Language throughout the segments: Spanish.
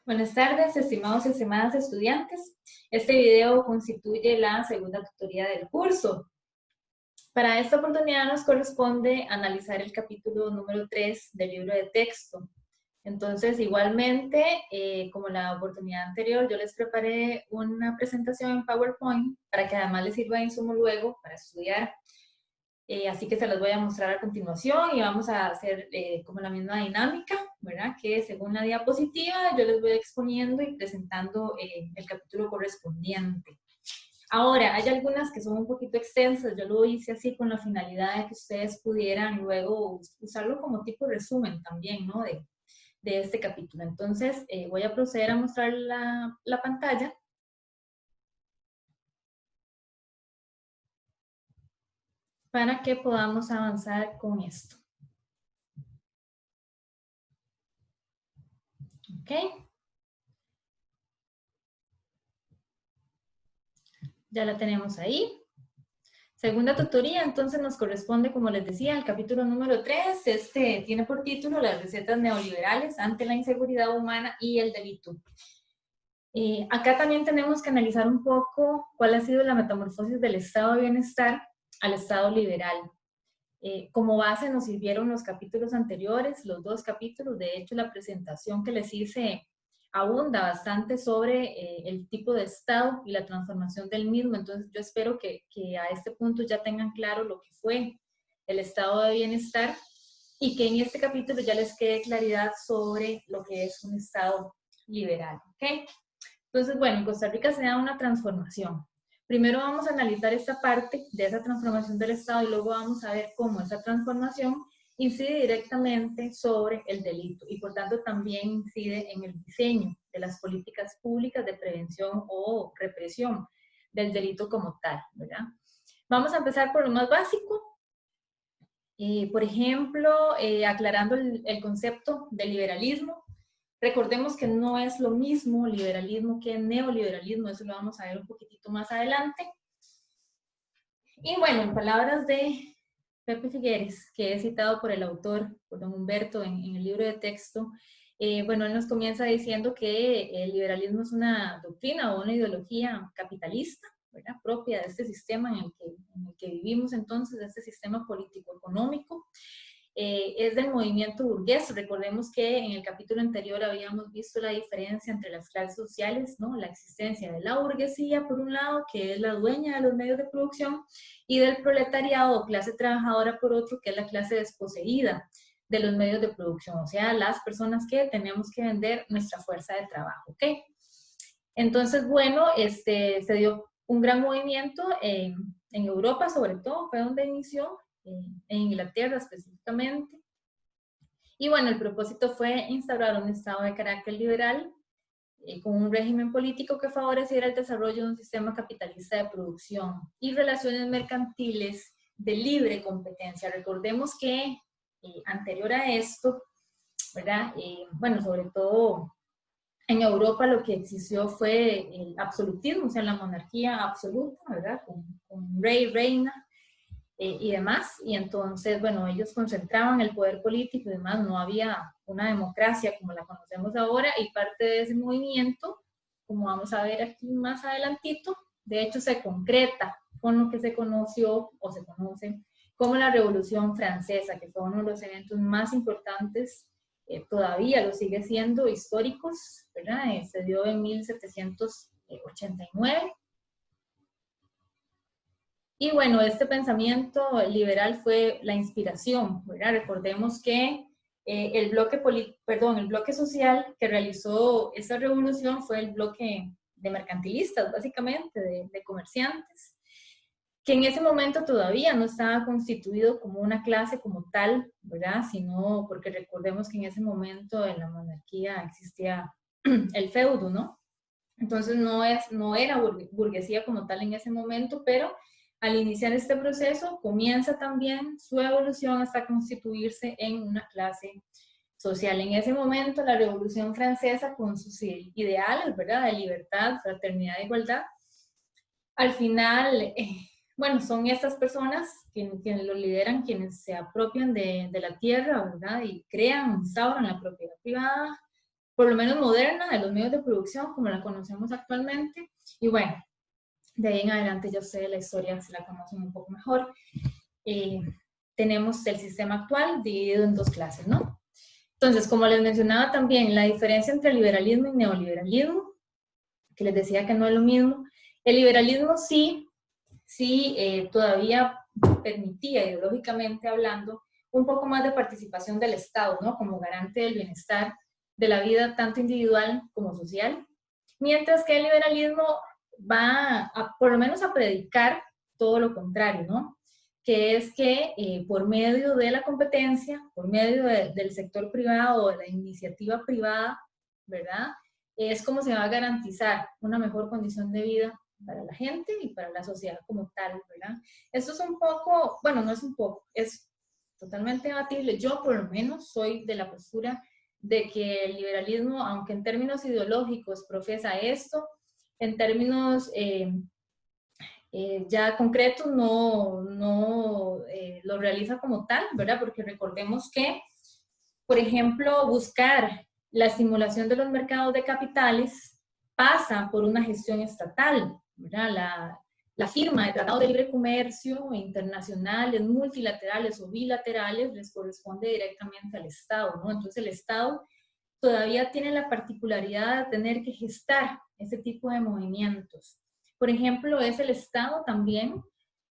Buenas tardes, estimados y estimadas estudiantes. Este video constituye la segunda tutoría del curso. Para esta oportunidad nos corresponde analizar el capítulo número 3 del libro de texto. Entonces, igualmente, como la oportunidad anterior, yo les preparé una presentación en PowerPoint para que además les sirva de insumo luego para estudiar. Así que se las voy a mostrar a continuación y vamos a hacer como la misma dinámica, ¿verdad? Que según la diapositiva yo les voy exponiendo y presentando el capítulo correspondiente. Ahora, hay algunas que son un poquito extensas, yo lo hice así con la finalidad de que ustedes pudieran luego usarlo como tipo resumen también, ¿no? De este capítulo. Entonces, voy a proceder a mostrar la pantalla para que podamos avanzar con esto. ¿Ok? Ya la tenemos ahí. Segunda tutoría, entonces nos corresponde, como les decía, el capítulo número 3. Este tiene por título Las recetas neoliberales ante la inseguridad humana y el delito. Acá también tenemos que analizar un poco cuál ha sido la metamorfosis del estado de bienestar al estado liberal. Como base nos sirvieron los capítulos anteriores, los dos capítulos. De hecho, la presentación que les hice abunda bastante sobre el tipo de estado y la transformación del mismo. Entonces yo espero que a este punto ya tengan claro lo que fue el estado de bienestar y que en este capítulo ya les quede claridad sobre lo que es un estado liberal. ¿Ok? Entonces, bueno, en Costa Rica se da una transformación. Primero vamos a analizar esta parte de esa transformación del Estado y luego vamos a ver cómo esa transformación incide directamente sobre el delito y por tanto también incide en el diseño de las políticas públicas de prevención o represión del delito como tal, ¿verdad? Vamos a empezar por lo más básico. Por ejemplo, aclarando el concepto de liberalismo. Recordemos que no es lo mismo liberalismo que neoliberalismo, eso lo vamos a ver un poquitito más adelante. Y bueno, en palabras de Pepe Figueres, que es citado por el autor, por don Humberto, en el libro de texto, bueno, él nos comienza diciendo que el liberalismo es una doctrina o una ideología capitalista, ¿verdad? Propia de este sistema en el que vivimos entonces, de este sistema político-económico. Es del movimiento burgués. Recordemos que en el capítulo anterior habíamos visto la diferencia entre las clases sociales, ¿no? La existencia de la burguesía, por un lado, que es la dueña de los medios de producción, y del proletariado o clase trabajadora, por otro, que es la clase desposeída de los medios de producción, o sea, las personas que tenemos que vender nuestra fuerza de trabajo, ¿ok? Entonces, bueno, se dio un gran movimiento en Europa, sobre todo, fue donde inició, en Inglaterra específicamente. Y bueno, el propósito fue instaurar un Estado de carácter liberal con un régimen político que favoreciera el desarrollo de un sistema capitalista de producción y relaciones mercantiles de libre competencia. Recordemos que anterior a esto, ¿verdad? Bueno, sobre todo en Europa lo que existió fue el absolutismo, o sea, la monarquía absoluta, ¿verdad? Con rey, reina, y demás, y entonces, bueno, ellos concentraban el poder político y demás, no había una democracia como la conocemos ahora, y parte de ese movimiento, como vamos a ver aquí más adelantito, de hecho se concreta con lo que se conoció o se conoce como la Revolución Francesa, que fue uno de los eventos más importantes, todavía lo sigue siendo, históricos, ¿verdad? Se dio en 1789. Y bueno, este pensamiento liberal fue la inspiración, ¿verdad? Recordemos que el bloque social que realizó esa revolución fue el bloque de mercantilistas, básicamente, de comerciantes, que en ese momento todavía no estaba constituido como una clase como tal, ¿verdad? Sino porque recordemos que en ese momento en la monarquía existía el feudo, ¿no? Entonces no era burguesía como tal en ese momento, pero al iniciar este proceso comienza también su evolución hasta constituirse en una clase social. En ese momento la Revolución Francesa con sus ideales, ¿verdad? De libertad, fraternidad e igualdad, al final, bueno, son estas personas quienes lo lideran, quienes se apropian de la tierra, ¿verdad? Y crean, instauran la propiedad privada, por lo menos moderna, de los medios de producción, como la conocemos actualmente. Y bueno, de ahí en adelante ya ustedes la historia se la conocen un poco mejor. Tenemos el sistema actual dividido en dos clases, ¿no? Entonces, como les mencionaba también, la diferencia entre liberalismo y neoliberalismo, que les decía que no es lo mismo. El liberalismo sí todavía permitía, ideológicamente hablando, un poco más de participación del Estado, ¿no? Como garante del bienestar de la vida tanto individual como social, mientras que el liberalismo va por lo menos a predicar todo lo contrario, ¿no? Que es que por medio de la competencia, por medio del sector privado, de la iniciativa privada, ¿verdad? Es como se va a garantizar una mejor condición de vida para la gente y para la sociedad como tal, ¿verdad? Esto es un poco, bueno, no es un poco, es totalmente debatible. Yo por lo menos soy de la postura de que el liberalismo, aunque en términos ideológicos profesa esto, en términos ya concretos no lo realiza como tal, ¿verdad? Porque recordemos que, por ejemplo, buscar la estimulación de los mercados de capitales pasa por una gestión estatal, ¿verdad? La firma de tratados de libre comercio internacionales, multilaterales o bilaterales les corresponde directamente al Estado, ¿no? Entonces el Estado todavía tiene la particularidad de tener que gestar ese tipo de movimientos. Por ejemplo, es el Estado también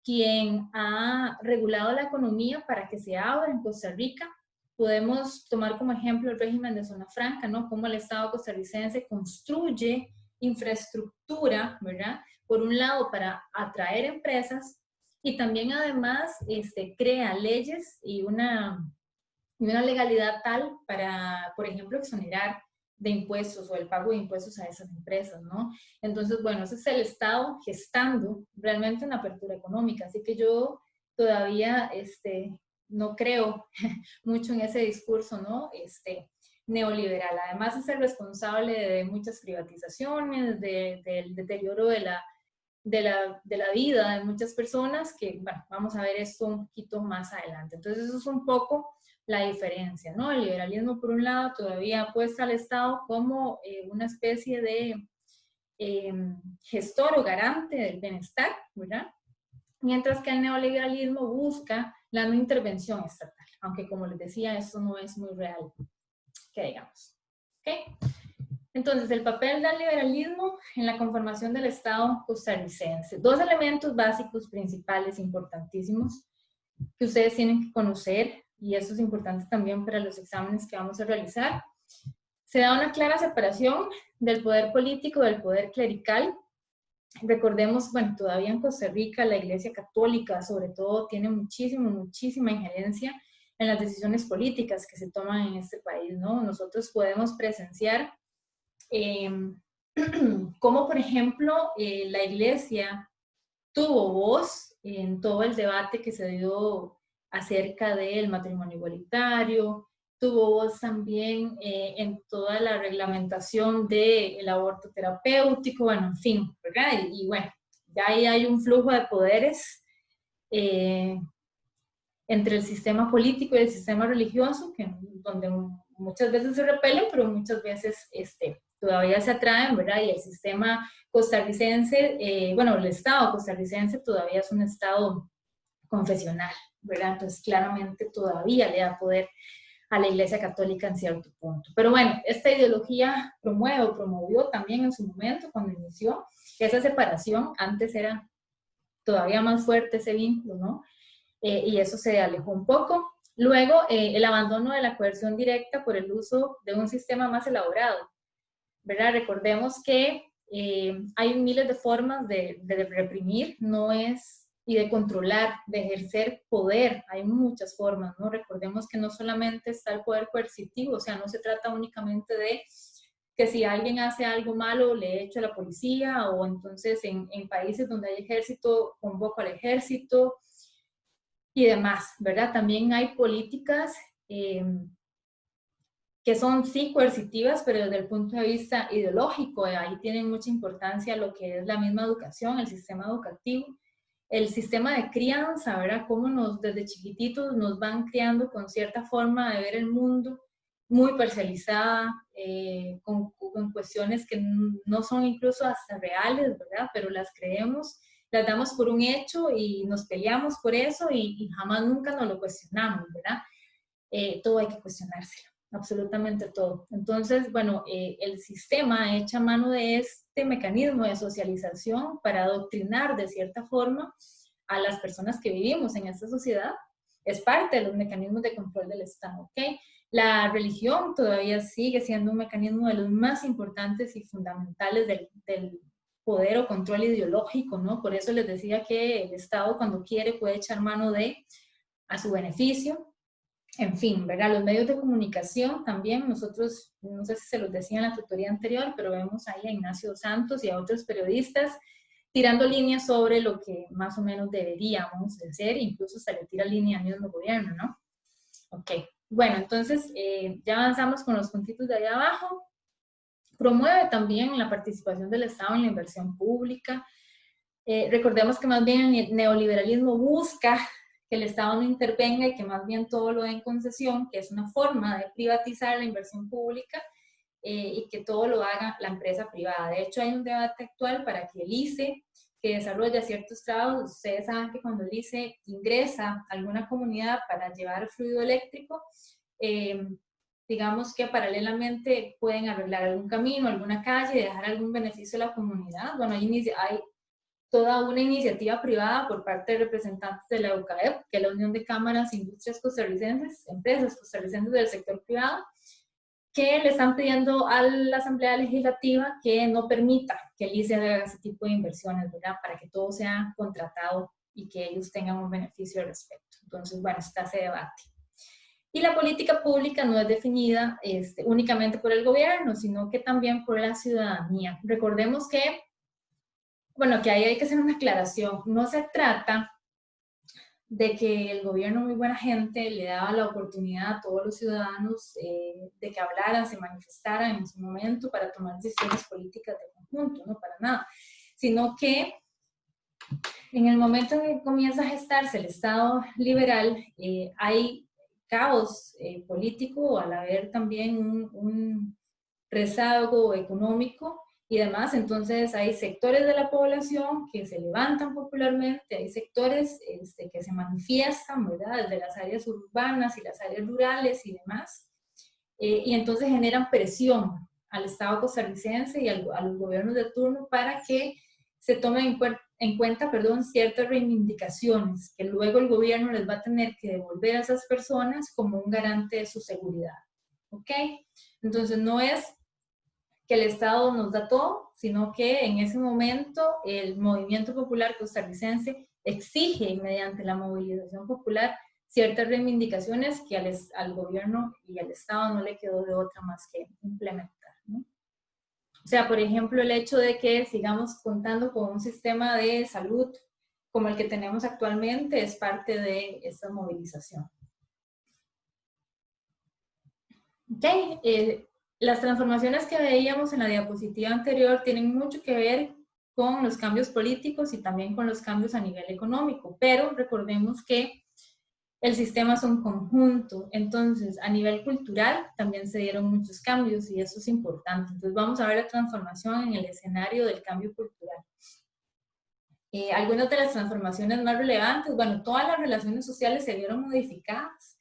quien ha regulado la economía para que se abra en Costa Rica. Podemos tomar como ejemplo el régimen de zona franca, ¿no? Cómo el Estado costarricense construye infraestructura, ¿verdad? Por un lado, para atraer empresas y también además crea leyes y una legalidad tal para, por ejemplo, exonerar de impuestos o el pago de impuestos a esas empresas, ¿no? Entonces, bueno, ese es el Estado gestando realmente una apertura económica, así que yo todavía no creo mucho en ese discurso, ¿no? Neoliberal. Además es el responsable de muchas privatizaciones, del deterioro de la vida de muchas personas, que, bueno, vamos a ver esto un poquito más adelante. Entonces, eso es un poco la diferencia, ¿no? El liberalismo, por un lado, todavía apuesta al Estado como una especie de gestor o garante del bienestar, ¿verdad? Mientras que el neoliberalismo busca la no intervención estatal, aunque como les decía, esto no es muy real, que digamos. ¿Ok? Entonces, el papel del liberalismo en la conformación del Estado costarricense. Dos elementos básicos, principales, importantísimos, que ustedes tienen que conocer, y eso es importante también para los exámenes que vamos a realizar. Se da una clara separación del poder político del poder clerical. Recordemos, bueno, todavía en Costa Rica la Iglesia Católica, sobre todo, tiene muchísima injerencia en las decisiones políticas que se toman en este país, ¿no? Nosotros podemos presenciar como, por ejemplo, la Iglesia tuvo voz en todo el debate que se dio acerca del matrimonio igualitario, tuvo voz también en toda la reglamentación del aborto terapéutico, bueno, en fin, ¿verdad? Y bueno, ya ahí hay un flujo de poderes entre el sistema político y el sistema religioso, donde muchas veces se repelen, pero muchas veces todavía se atraen, ¿verdad? Y el sistema costarricense, bueno, el Estado costarricense todavía es un Estado confesional, ¿verdad? Entonces, claramente todavía le da poder a la Iglesia Católica en cierto punto. Pero bueno, esta ideología promovió también en su momento, cuando inició esa separación, antes era todavía más fuerte ese vínculo, ¿no? Y eso se alejó un poco. Luego, el abandono de la coerción directa por el uso de un sistema más elaborado, ¿verdad? Recordemos que hay miles de formas de reprimir, y de controlar, de ejercer poder, hay muchas formas, ¿no? Recordemos que no solamente está el poder coercitivo, o sea, no se trata únicamente de que si alguien hace algo malo le echo a la policía, o entonces en países donde hay ejército, convoco al ejército, y demás, ¿verdad? También hay políticas que son sí coercitivas, pero desde el punto de vista ideológico, ahí tienen mucha importancia lo que es la misma educación, el sistema educativo, el sistema de crianza, ¿verdad? Cómo desde chiquititos nos van criando con cierta forma de ver el mundo muy parcializada, con cuestiones que no son incluso hasta reales, ¿verdad? Pero las creemos, las damos por un hecho y nos peleamos por eso y jamás nunca nos lo cuestionamos, ¿verdad? Todo hay que cuestionárselo, absolutamente todo. Entonces, bueno, el sistema echa mano de este mecanismo de socialización para adoctrinar de cierta forma a las personas que vivimos en esta sociedad. Es parte de los mecanismos de control del Estado, ¿ok? La religión todavía sigue siendo un mecanismo de los más importantes y fundamentales del poder o control ideológico, ¿no? Por eso les decía que el Estado cuando quiere puede echar mano a su beneficio. En fin, ¿verdad? Los medios de comunicación también, nosotros, no sé si se los decía en la tutoría anterior, pero vemos ahí a Ignacio Santos y a otros periodistas tirando líneas sobre lo que más o menos deberíamos de hacer, incluso se le tira línea al mismo gobierno, ¿no? Ok, bueno, entonces ya avanzamos con los puntitos de ahí abajo. Promueve también la participación del Estado en la inversión pública. Recordemos que más bien el neoliberalismo busca que el Estado no intervenga y que más bien todo lo dé en concesión, que es una forma de privatizar la inversión pública y que todo lo haga la empresa privada. De hecho, hay un debate actual para que el ICE, que desarrolla ciertos trabajos, ustedes saben que cuando el ICE ingresa a alguna comunidad para llevar fluido eléctrico, digamos que paralelamente pueden arreglar algún camino, alguna calle, dejar algún beneficio a la comunidad. Bueno, hay toda una iniciativa privada por parte de representantes de la UCAEP, que es la Unión de Cámaras e Industrias Costarricenses, empresas costarricenses del sector privado, que le están pidiendo a la Asamblea Legislativa que no permita que el ICE haga ese tipo de inversiones, ¿verdad? Para que todo sea contratado y que ellos tengan un beneficio al respecto. Entonces, bueno, está ese debate. Y la política pública no es definida únicamente por el gobierno, sino que también por la ciudadanía. Recordemos que, bueno, que ahí hay que hacer una aclaración. No se trata de que el gobierno, muy buena gente, le daba la oportunidad a todos los ciudadanos de que hablaran, se manifestaran en su momento para tomar decisiones políticas de conjunto, no para nada, sino que en el momento en que comienza a gestarse el Estado liberal, hay caos político, al haber también un rezago económico y demás. Entonces hay sectores de la población que se levantan popularmente, hay sectores que se manifiestan, ¿verdad? Desde las áreas urbanas y las áreas rurales y demás, y entonces generan presión al Estado costarricense y a los gobiernos de turno para que se tomen en cuenta, ciertas reivindicaciones que luego el gobierno les va a tener que devolver a esas personas como un garante de su seguridad. ¿Ok? Entonces no es que el Estado nos da todo, sino que en ese momento el movimiento popular costarricense exige mediante la movilización popular ciertas reivindicaciones que al gobierno y al Estado no le quedó de otra más que implementar, ¿no? O sea, por ejemplo, el hecho de que sigamos contando con un sistema de salud como el que tenemos actualmente es parte de esta movilización. Ok, las transformaciones que veíamos en la diapositiva anterior tienen mucho que ver con los cambios políticos y también con los cambios a nivel económico, pero recordemos que el sistema es un conjunto. Entonces, a nivel cultural también se dieron muchos cambios y eso es importante. Entonces, vamos a ver la transformación en el escenario del cambio cultural. Algunas de las transformaciones más relevantes, bueno, todas las relaciones sociales se vieron modificadas.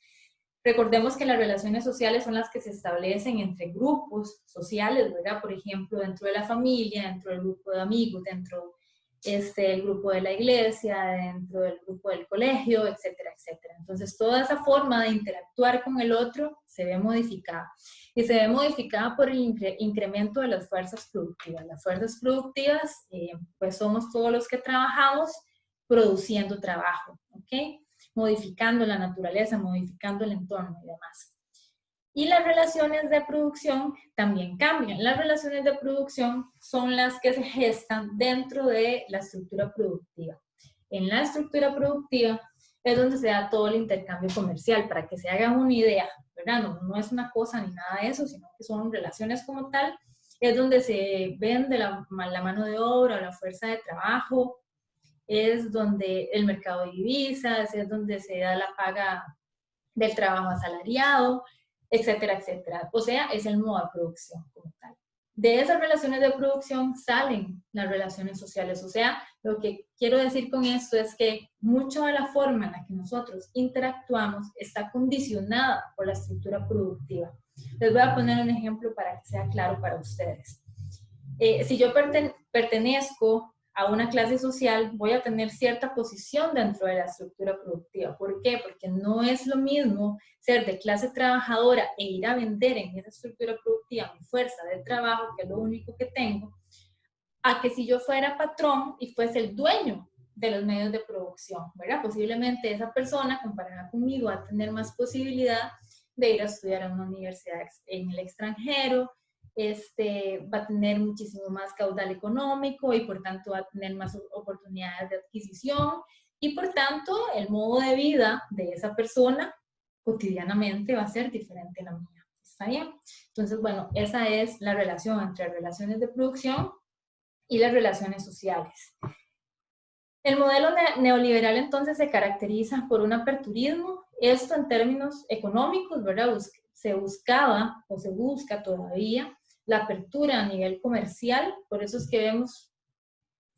Recordemos que las relaciones sociales son las que se establecen entre grupos sociales, ¿verdad? Por ejemplo, dentro de la familia, dentro del grupo de amigos, dentro del grupo de la iglesia, dentro del grupo del colegio, etcétera, etcétera. Entonces, toda esa forma de interactuar con el otro se ve modificada. Y se ve modificada por el incremento de las fuerzas productivas. Las fuerzas productivas, pues somos todos los que trabajamos produciendo trabajo, ¿ok? Modificando la naturaleza, modificando el entorno y demás. Y las relaciones de producción también cambian. Las relaciones de producción son las que se gestan dentro de la estructura productiva. En la estructura productiva es donde se da todo el intercambio comercial, para que se hagan una idea, ¿verdad? No es una cosa ni nada de eso, sino que son relaciones como tal. Es donde se vende la mano de obra, la fuerza de trabajo, es donde el mercado de divisas, es donde se da la paga del trabajo asalariado, etcétera, etcétera. O sea, es el modo de producción como tal. De esas relaciones de producción salen las relaciones sociales. O sea, lo que quiero decir con esto es que mucho de la forma en la que nosotros interactuamos está condicionada por la estructura productiva. Les voy a poner un ejemplo para que sea claro para ustedes. Si yo pertenezco a una clase social, voy a tener cierta posición dentro de la estructura productiva. ¿Por qué? Porque no es lo mismo ser de clase trabajadora e ir a vender en esa estructura productiva mi fuerza de trabajo, que es lo único que tengo, a que si yo fuera patrón y fuese el dueño de los medios de producción, ¿verdad? Posiblemente esa persona, comparada conmigo, va a tener más posibilidad de ir a estudiar a una universidad en el extranjero, va a tener muchísimo más caudal económico y por tanto va a tener más oportunidades de adquisición y por tanto el modo de vida de esa persona cotidianamente va a ser diferente a la mía. ¿Está bien? Entonces, bueno, esa es la relación entre relaciones de producción y las relaciones sociales. El modelo neoliberal entonces se caracteriza por un aperturismo, esto en términos económicos, ¿verdad? Se buscaba o se busca todavía la apertura a nivel comercial, por eso es que vemos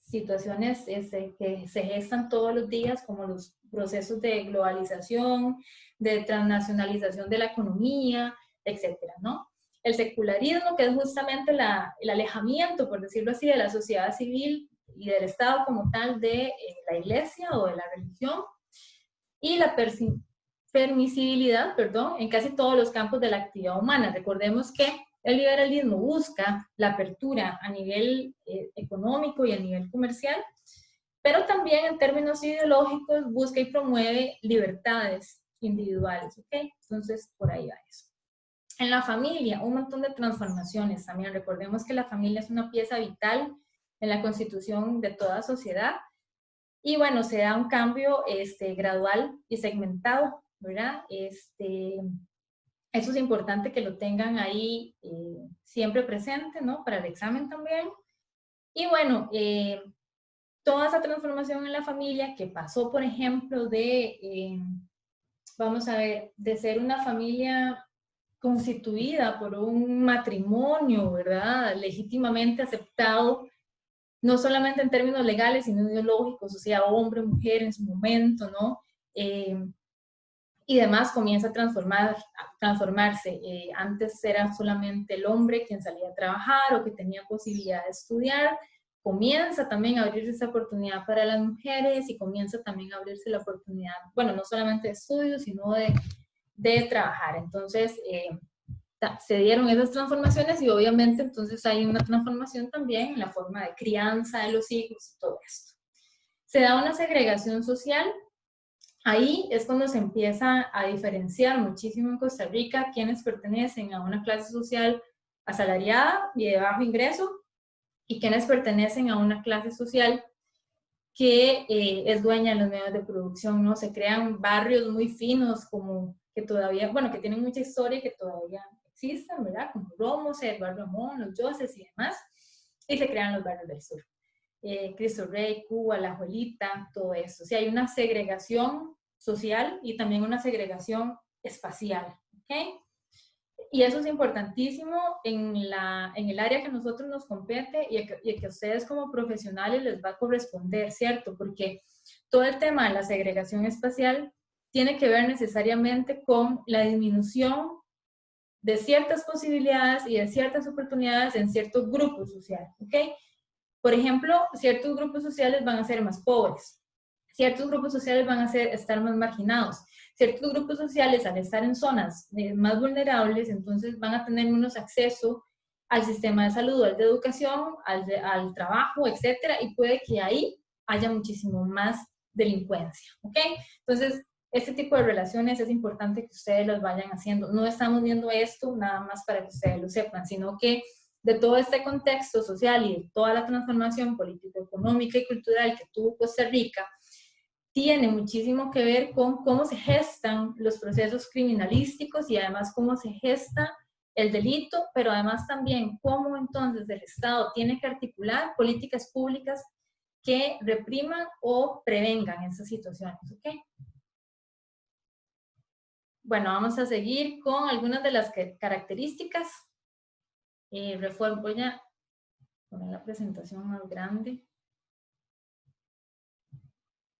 situaciones que se gestan todos los días, como los procesos de globalización, de transnacionalización de la economía, etcétera, ¿no? El secularismo, que es justamente el alejamiento, por decirlo así, de la sociedad civil y del Estado como tal de la iglesia o de la religión, y la permisibilidad, perdón, en casi todos los campos de la actividad humana. Recordemos que el liberalismo busca la apertura a nivel económico y a nivel comercial, pero también en términos ideológicos busca y promueve libertades individuales, ¿ok? Entonces, por ahí va eso. En la familia, un montón de transformaciones también. Recordemos que la familia es una pieza vital en la constitución de toda sociedad. Y bueno, se da un cambio gradual y segmentado, ¿verdad? Eso es importante que lo tengan ahí siempre presente, ¿no? Para el examen también. Y bueno, toda esa transformación en la familia que pasó, por ejemplo, vamos a ver, de ser una familia constituida por un matrimonio, ¿verdad? Legítimamente aceptado, no solamente en términos legales, sino ideológicos, o sea, hombre, mujer en su momento, ¿no? Y demás comienza a transformarse. Antes era solamente el hombre quien salía a trabajar o que tenía posibilidad de estudiar. Comienza también a abrirse esa oportunidad para las mujeres y comienza también a abrirse la oportunidad, bueno, no solamente de estudios, sino de trabajar. Entonces, se dieron esas transformaciones y obviamente entonces hay una transformación también en la forma de crianza de los hijos y todo esto. Se da una segregación social. Ahí es cuando se empieza a diferenciar muchísimo en Costa Rica quienes pertenecen a una clase social asalariada y de bajo ingreso y quienes pertenecen a una clase social que es dueña de los medios de producción, ¿no? Se crean barrios muy finos como que todavía, bueno, que tienen mucha historia y que todavía existen, ¿verdad? Como Romos, el barrio Amón, los Yoses y demás, y se crean los barrios del sur. Cristo Rey, Cuba, La Juelita, todo eso. O sea, hay una segregación social y también una segregación espacial, ¿ok? Y eso es importantísimo en el área que a nosotros nos compete y que a ustedes como profesionales les va a corresponder, ¿cierto? Porque todo el tema de la segregación espacial tiene que ver necesariamente con la disminución de ciertas posibilidades y de ciertas oportunidades en ciertos grupos sociales, ¿ok? Por ejemplo, ciertos grupos sociales van a ser más pobres, ciertos grupos sociales van a estar más marginados, ciertos grupos sociales al estar en zonas más vulnerables, entonces van a tener menos acceso al sistema de salud, al de educación, al trabajo, etcétera, y puede que ahí haya muchísimo más delincuencia, ¿ok? Entonces, este tipo de relaciones es importante que ustedes las vayan haciendo. No estamos viendo esto nada más para que ustedes lo sepan, sino que de todo este contexto social y de toda la transformación político-económica y cultural que tuvo Costa Rica, tiene muchísimo que ver con cómo se gestan los procesos criminalísticos y además cómo se gesta el delito, pero además también cómo entonces el Estado tiene que articular políticas públicas que repriman o prevengan esas situaciones, ¿ok? bueno, vamos a seguir con algunas de las características. Voy a poner la presentación más grande.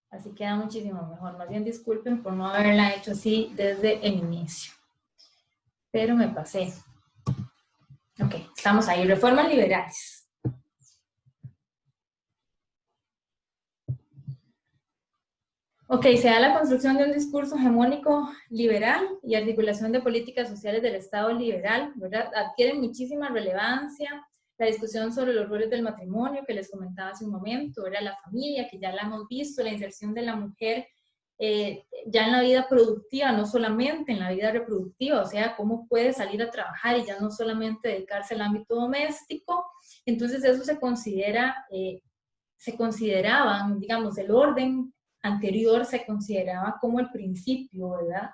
Así queda muchísimo mejor. Más bien disculpen por no haberla hecho así desde el inicio. Pero me pasé. Ok, estamos ahí. Reformas liberales. Ok, se da la construcción de un discurso hegemónico liberal y articulación de políticas sociales del Estado liberal, ¿verdad? Adquiere muchísima relevancia la discusión sobre los roles del matrimonio que les comentaba hace un momento, era la familia, que ya la hemos visto, la inserción de la mujer ya en la vida productiva, no solamente en la vida reproductiva, o sea, cómo puede salir a trabajar y ya no solamente dedicarse al ámbito doméstico. Entonces eso se consideraban, digamos, el orden anterior se consideraba como el principio, ¿verdad?,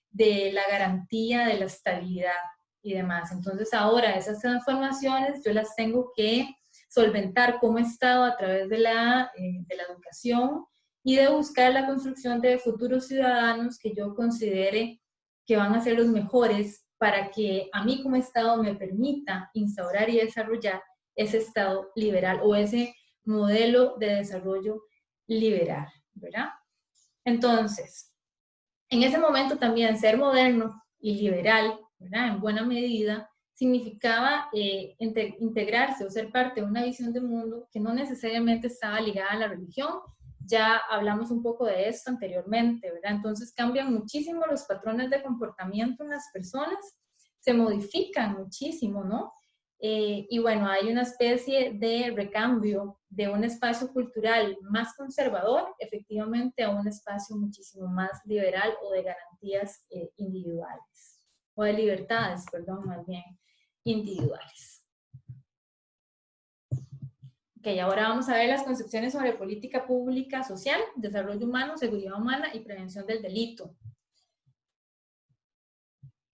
de la garantía de la estabilidad y demás. Entonces ahora esas transformaciones yo las tengo que solventar como Estado a través de la educación y de buscar la construcción de futuros ciudadanos que yo considere que van a ser los mejores para que a mí como Estado me permita instaurar y desarrollar ese Estado liberal o ese modelo de desarrollo liberal, ¿verdad? Entonces, en ese momento también ser moderno y liberal, ¿verdad?, en buena medida, significaba integrarse o ser parte de una visión de mundo que no necesariamente estaba ligada a la religión. Ya hablamos un poco de esto anteriormente, ¿verdad? Entonces cambian muchísimo los patrones de comportamiento en las personas, se modifican muchísimo, ¿no? Y bueno, hay una especie de recambio de un espacio cultural más conservador, efectivamente, a un espacio muchísimo más liberal o de garantías individuales, o de libertades, perdón, más bien, individuales. Ok, ahora vamos a ver las concepciones sobre política pública social, desarrollo humano, seguridad humana y prevención del delito.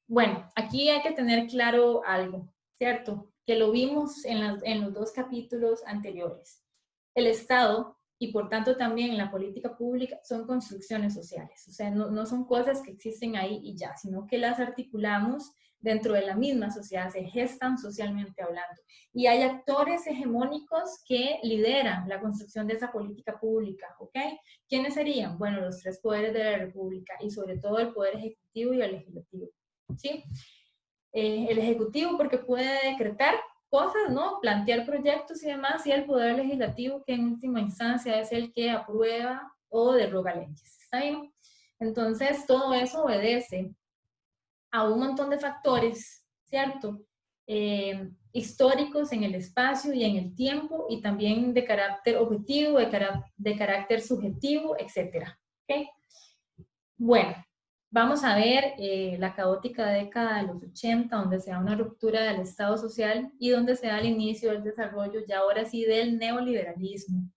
Bueno, aquí hay que tener claro algo, ¿cierto? Que lo vimos en los dos capítulos anteriores. El Estado, y por tanto también la política pública, son construcciones sociales. O sea, no son cosas que existen ahí y ya, sino que las articulamos dentro de la misma sociedad, se gestan socialmente hablando. Y hay actores hegemónicos que lideran la construcción de esa política pública, ¿ok? ¿Quiénes serían? Bueno, los tres poderes de la República y sobre todo el poder ejecutivo y el legislativo, ¿sí? El ejecutivo porque puede decretar cosas, ¿no?, plantear proyectos y demás, y el poder legislativo que en última instancia es el que aprueba o deroga leyes, ¿está bien? Entonces todo eso obedece a un montón de factores, ¿cierto?, históricos en el espacio y en el tiempo, y también de carácter objetivo, de carácter subjetivo, etcétera, ¿ok? Bueno, vamos a ver la caótica década de los 80, donde se da una ruptura del Estado social y donde se da el inicio del desarrollo, ya ahora sí, del neoliberalismo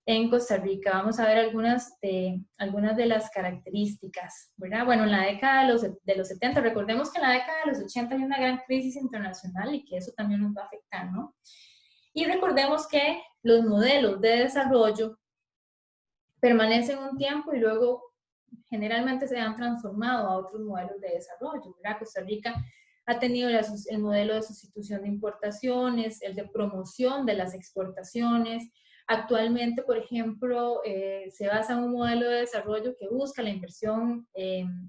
en Costa Rica. Vamos a ver algunas de las características, ¿verdad? Bueno, en la década de los 70, recordemos que en la década de los 80 hay una gran crisis internacional y que eso también nos va a afectar, ¿no? Y recordemos que los modelos de desarrollo permanecen un tiempo y luego generalmente se han transformado a otros modelos de desarrollo, ¿verdad? Costa Rica ha tenido el modelo de sustitución de importaciones, el de promoción de las exportaciones. Actualmente, por ejemplo, se basa en un modelo de desarrollo que busca la inversión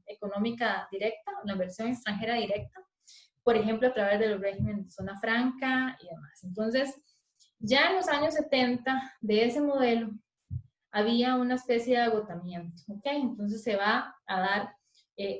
económica directa, la inversión extranjera directa, por ejemplo, a través de los regímenes de zona franca y demás. Entonces, ya en los años 70 de ese modelo, había una especie de agotamiento, ¿ok? Entonces se va a dar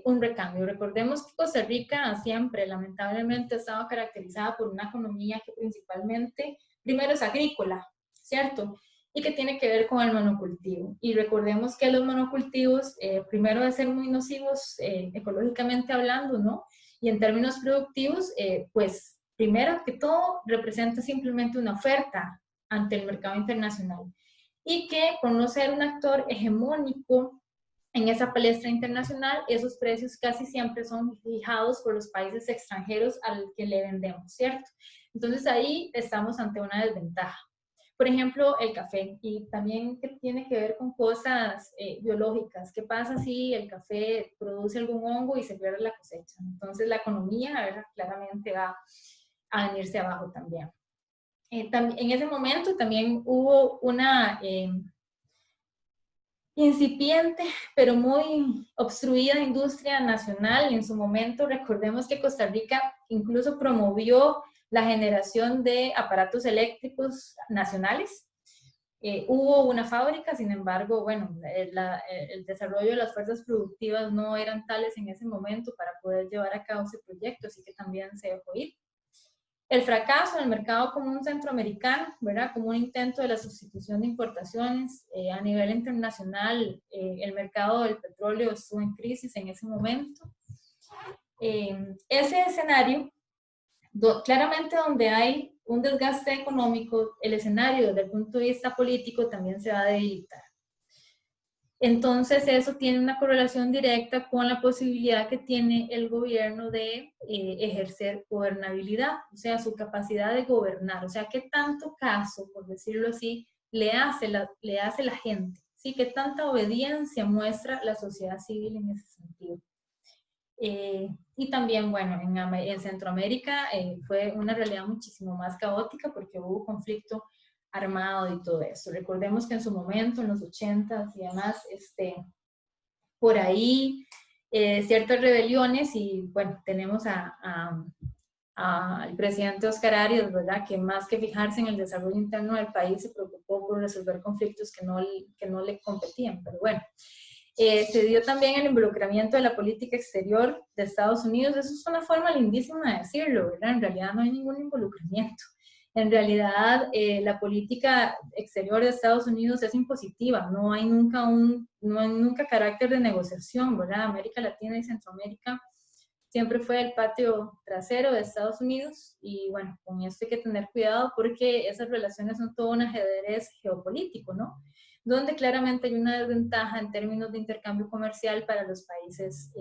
un recambio. Recordemos que Costa Rica siempre, lamentablemente, ha estado caracterizada por una economía que principalmente, primero es agrícola, ¿cierto? Y que tiene que ver con el monocultivo. Y recordemos que los monocultivos, primero de ser muy nocivos ecológicamente hablando, ¿no? Y en términos productivos, pues primero que todo representa simplemente una oferta ante el mercado internacional. Y que por no ser un actor hegemónico en esa palestra internacional, esos precios casi siempre son fijados por los países extranjeros al que le vendemos, ¿cierto? Entonces ahí estamos ante una desventaja. Por ejemplo, el café, y también que tiene que ver con cosas biológicas. ¿Qué pasa si el café produce algún hongo y se pierde la cosecha? Entonces la economía, ¿verdad?, claramente va a venirse abajo también. En ese momento también hubo una incipiente, pero muy obstruida industria nacional. En su momento, recordemos que Costa Rica incluso promovió la generación de aparatos eléctricos nacionales. Hubo una fábrica, sin embargo, bueno, el desarrollo de las fuerzas productivas no eran tales en ese momento para poder llevar a cabo ese proyecto, así que también se dejó ir. El fracaso del mercado común centroamericano, ¿verdad?, como un intento de la sustitución de importaciones a nivel internacional. El mercado del petróleo estuvo en crisis en ese momento. Ese escenario, claramente donde hay un desgaste económico, el escenario desde el punto de vista político también se va a debilitar. Entonces eso tiene una correlación directa con la posibilidad que tiene el gobierno de ejercer gobernabilidad, o sea, su capacidad de gobernar, o sea, qué tanto caso, por decirlo así, le hace la gente, ¿sí? Qué tanta obediencia muestra la sociedad civil en ese sentido. Y también, bueno, en Centroamérica fue una realidad muchísimo más caótica porque hubo conflicto armado y todo eso. Recordemos que en su momento, en los 80s y demás, por ahí ciertas rebeliones y bueno, tenemos al presidente Oscar Arias, ¿verdad?, que más que fijarse en el desarrollo interno del país se preocupó por resolver conflictos que no le competían, pero bueno. Se dio también el involucramiento de la política exterior de Estados Unidos. Eso es una forma lindísima de decirlo, ¿verdad? En realidad no hay ningún involucramiento. En realidad, la política exterior de Estados Unidos es impositiva, no hay nunca carácter de negociación, ¿verdad? América Latina y Centroamérica siempre fue el patio trasero de Estados Unidos y bueno, con esto hay que tener cuidado porque esas relaciones son todo un ajedrez geopolítico, ¿no? Donde claramente hay una desventaja en términos de intercambio comercial para los países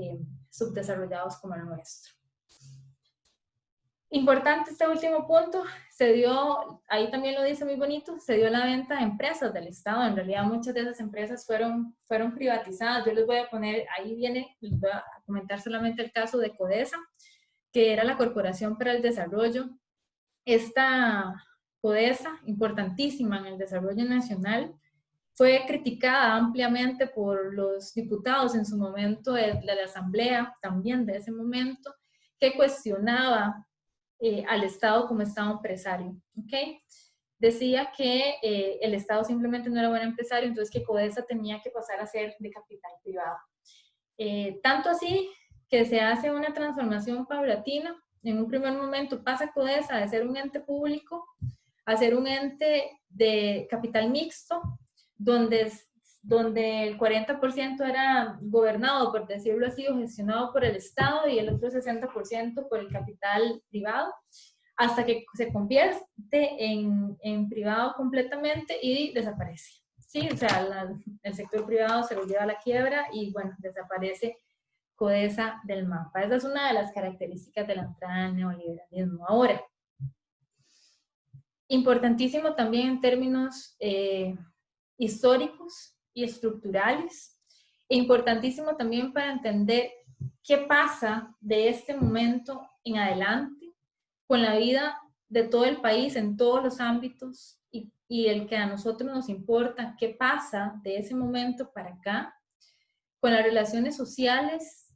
subdesarrollados como el nuestro. Importante este último punto, se dio, ahí también lo dice muy bonito, se dio la venta de empresas del Estado. En realidad muchas de esas empresas fueron privatizadas. Yo les voy a poner, ahí viene, les voy a comentar solamente el caso de CODESA, que era la Corporación para el Desarrollo. Esta CODESA, importantísima en el desarrollo nacional, fue criticada ampliamente por los diputados en su momento de la Asamblea, también de ese momento, que cuestionaba al Estado como Estado empresario, ¿ok? Decía que el Estado simplemente no era buen empresario, entonces que CODESA tenía que pasar a ser de capital privado. Tanto así que se hace una transformación paulatina. En un primer momento pasa CODESA de ser un ente público a ser un ente de capital mixto, donde el 40% era gobernado, por decirlo así, o gestionado por el Estado y el otro 60% por el capital privado, hasta que se convierte en privado completamente y desaparece. Sí, o sea, el sector privado se lo lleva a la quiebra y bueno, desaparece CODESA del mapa. Esa es una de las características de la entrada del neoliberalismo. Ahora, importantísimo también en términos históricos y estructurales, e importantísimo también para entender qué pasa de este momento en adelante con la vida de todo el país en todos los ámbitos y el que a nosotros nos importa, qué pasa de ese momento para acá con las relaciones sociales,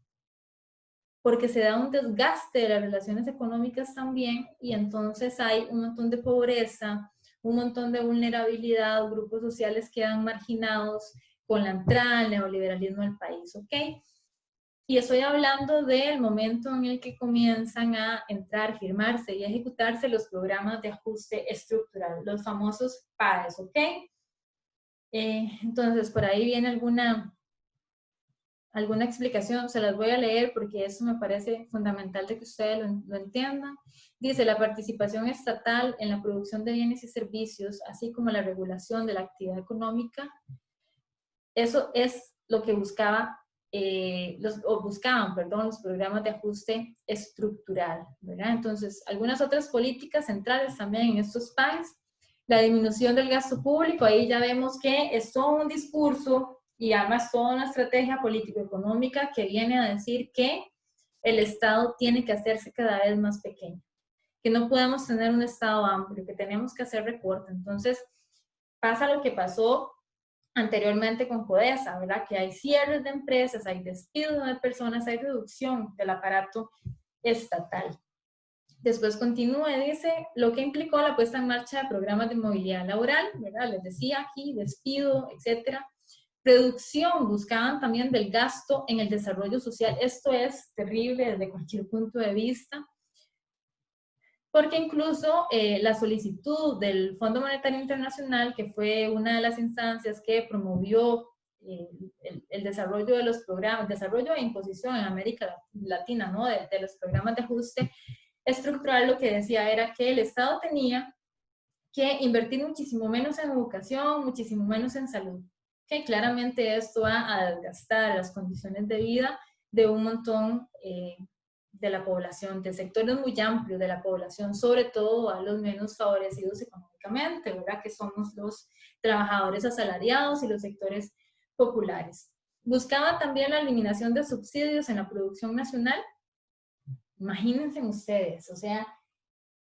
porque se da un desgaste de las relaciones económicas también y entonces hay un montón de pobreza, un montón de vulnerabilidad, grupos sociales quedan marginados con la entrada del neoliberalismo del país, ¿ok? Y estoy hablando del momento en el que comienzan a entrar, firmarse y ejecutarse los programas de ajuste estructural, los famosos PAES, ¿ok? Entonces, por ahí viene alguna explicación, se las voy a leer porque eso me parece fundamental de que ustedes lo entiendan. Dice, la participación estatal en la producción de bienes y servicios, así como la regulación de la actividad económica, eso es lo que buscaban los programas de ajuste estructural, ¿verdad? Entonces, algunas otras políticas centrales también en estos PAES La disminución del gasto público, ahí ya vemos que es todo un discurso y además toda una estrategia político-económica que viene a decir que el Estado tiene que hacerse cada vez más pequeño, que no podemos tener un Estado amplio, que tenemos que hacer recorte. Entonces, pasa lo que pasó anteriormente con Codesa, ¿verdad? Que hay cierres de empresas, hay despido de personas, hay reducción del aparato estatal. Después continúa y dice lo que implicó la puesta en marcha de programas de movilidad laboral, ¿verdad? Les decía aquí, despido, etcétera. Reducción, buscaban también del gasto en el desarrollo social. Esto es terrible desde cualquier punto de vista, porque incluso la solicitud del Fondo Monetario Internacional, que fue una de las instancias que promovió el desarrollo de los programas, desarrollo e imposición en América Latina, ¿no? De los programas de ajuste estructural, lo que decía era que el Estado tenía que invertir muchísimo menos en educación, muchísimo menos en salud, que claramente esto va a desgastar las condiciones de vida de un montón de la población, de sectores muy amplios de la población, sobre todo a los menos favorecidos económicamente, ¿verdad? Que somos los trabajadores asalariados y los sectores populares. Buscaba también la eliminación de subsidios en la producción nacional. Imagínense ustedes, o sea,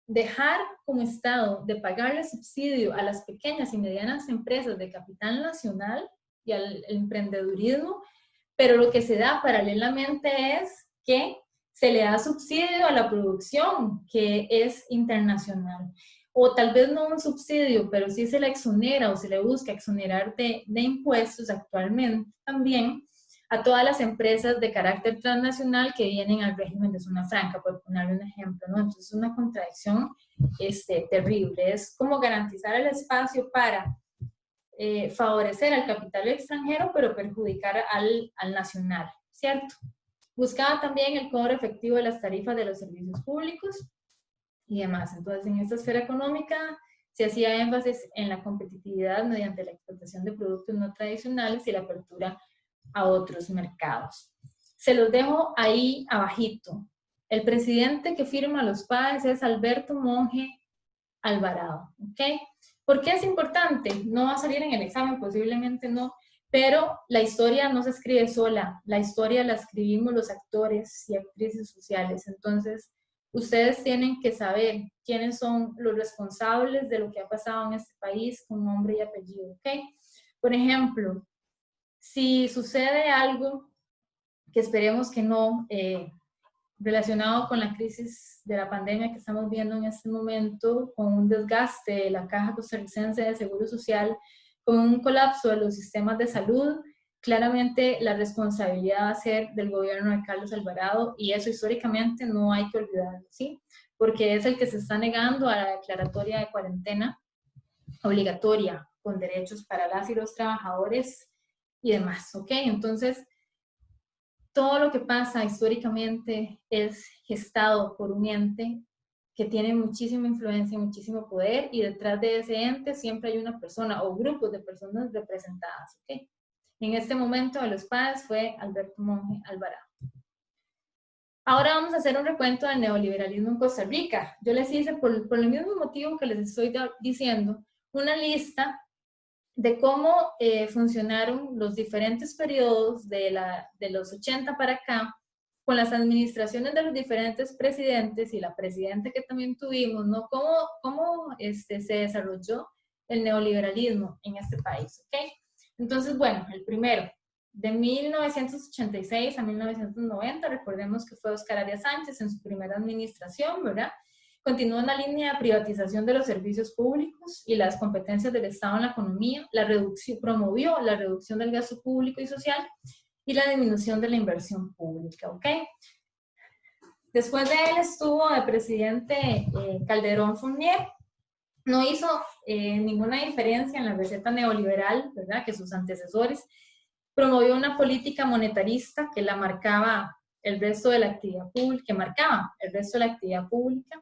dejar como Estado de pagarle subsidio a las pequeñas y medianas empresas de capital nacional y al emprendedurismo, pero lo que se da paralelamente es que se le da subsidio a la producción que es internacional. O tal vez no un subsidio, pero sí se le exonera o se le busca exonerar de impuestos actualmente también a todas las empresas de carácter transnacional que vienen al régimen de zona franca, por ponerle un ejemplo, ¿no? Entonces es una contradicción terrible. Es como garantizar el espacio para favorecer al capital extranjero, pero perjudicar al nacional, ¿cierto? Buscaba también el cobro efectivo de las tarifas de los servicios públicos y demás. Entonces, en esta esfera económica se hacía énfasis en la competitividad mediante la exportación de productos no tradicionales y la apertura a otros mercados. Se los dejo ahí abajito. El presidente que firma los PAES es Alberto Monge Alvarado, ¿ok? ¿Por qué es importante? No va a salir en el examen, posiblemente no, pero la historia no se escribe sola, la historia la escribimos los actores y actrices sociales, entonces ustedes tienen que saber quiénes son los responsables de lo que ha pasado en este país con nombre y apellido, ¿ok? Por ejemplo, si sucede algo que esperemos que no, relacionado con la crisis de la pandemia que estamos viendo en este momento, con un desgaste de la Caja Costarricense de Seguro Social, con un colapso de los sistemas de salud, claramente la responsabilidad va a ser del gobierno de Carlos Alvarado y eso históricamente no hay que olvidarlo, ¿sí? Porque es el que se está negando a la declaratoria de cuarentena obligatoria con derechos para las y los trabajadores y demás, ¿ok? Entonces, todo lo que pasa históricamente es gestado por un ente que tiene muchísima influencia y muchísimo poder y detrás de ese ente siempre hay una persona o grupos de personas representadas, ¿ok? En este momento de los PAES fue Alberto Monge Alvarado. Ahora vamos a hacer un recuento del neoliberalismo en Costa Rica. Yo les hice, por el mismo motivo que les estoy diciendo, una lista de cómo funcionaron los diferentes periodos de los 80 para acá, con las administraciones de los diferentes presidentes y la presidenta que también tuvimos, ¿no? Cómo se desarrolló el neoliberalismo en este país, ¿ok? Entonces, bueno, el primero, de 1986 a 1990, recordemos que fue Óscar Arias Sánchez en su primera administración, ¿verdad? Continuó una línea de privatización de los servicios públicos y las competencias del Estado en la economía, promovió la reducción del gasto público y social y la disminución de la inversión pública, ¿ok? Después de él estuvo el presidente Calderón Fournier, no hizo ninguna diferencia en la receta neoliberal, ¿verdad?, que sus antecesores. Promovió una política monetarista que la marcaba el resto de la actividad pública, que marcaba el resto de la actividad pública.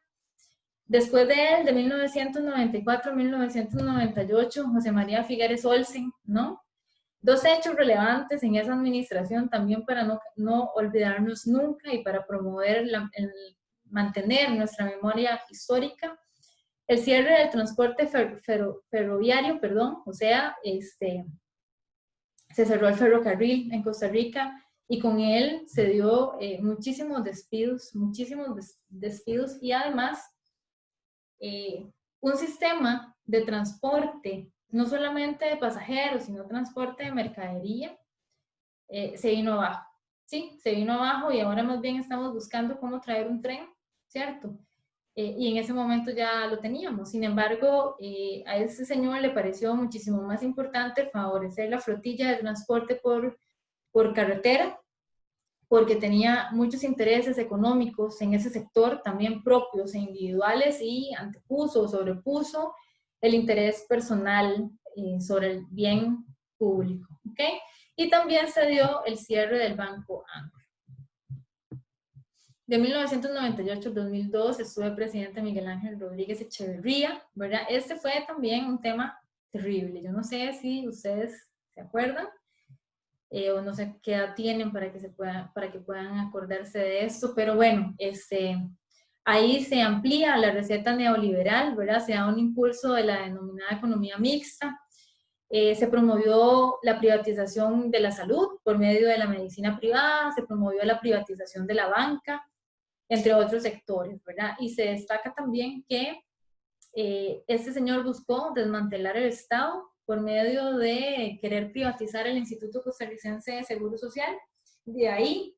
Después de él, de 1994 a 1998, José María Figueres Olsen, ¿no? Dos hechos relevantes en esa administración también para no olvidarnos nunca y para promover, mantener nuestra memoria histórica. El cierre del transporte ferroviario, perdón, o sea, se cerró el ferrocarril en Costa Rica y con él se dio muchísimos despidos y además un sistema de transporte, no solamente de pasajeros, sino transporte de mercadería, se vino abajo, ¿sí? Se vino abajo y ahora más bien estamos buscando cómo traer un tren, ¿cierto? Y en ese momento ya lo teníamos. Sin embargo, a ese señor le pareció muchísimo más importante favorecer la flotilla de transporte por carretera, porque tenía muchos intereses económicos en ese sector, también propios e individuales, y antepuso o sobrepuso el interés personal sobre el bien público. ¿Okay? Y también se dio el cierre del Banco Anglo. De 1998 al 2002 estuvo el presidente Miguel Ángel Rodríguez Echeverría, ¿verdad? Este fue también un tema terrible. Yo no sé si ustedes se acuerdan, o no sé qué edad tienen para que puedan acordarse de esto, pero bueno, ahí se amplía la receta neoliberal, ¿verdad? Se da un impulso de la denominada economía mixta, se promovió la privatización de la salud por medio de la medicina privada, se promovió la privatización de la banca, entre otros sectores, ¿verdad? Y se destaca también que este señor buscó desmantelar el Estado por medio de querer privatizar el Instituto Costarricense de Seguro Social. De ahí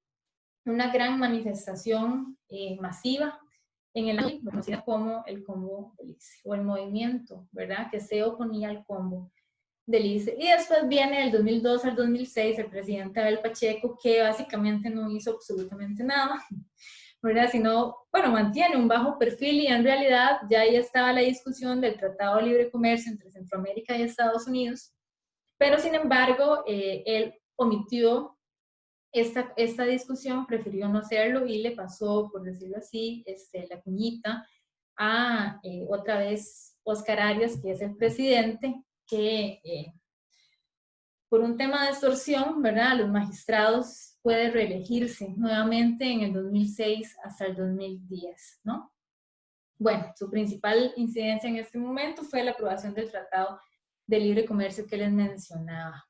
una gran manifestación masiva en el año, conocida como el Combo del ICE, o el movimiento, ¿verdad?, que se oponía al Combo del ICE. Y después viene del 2002 al 2006 el presidente Abel Pacheco, que básicamente no hizo absolutamente nada, ¿verdad? Sino, bueno, mantiene un bajo perfil y en realidad ya ahí estaba la discusión del Tratado de Libre Comercio entre Centroamérica y Estados Unidos, pero sin embargo, él omitió esta discusión, prefirió no hacerlo y le pasó, por decirlo así, la cuñita a otra vez Oscar Arias, que es el presidente, que por un tema de extorsión, ¿verdad?, los magistrados puede reelegirse nuevamente en el 2006 hasta el 2010, ¿no? Bueno, su principal incidencia en este momento fue la aprobación del Tratado de Libre Comercio que les mencionaba.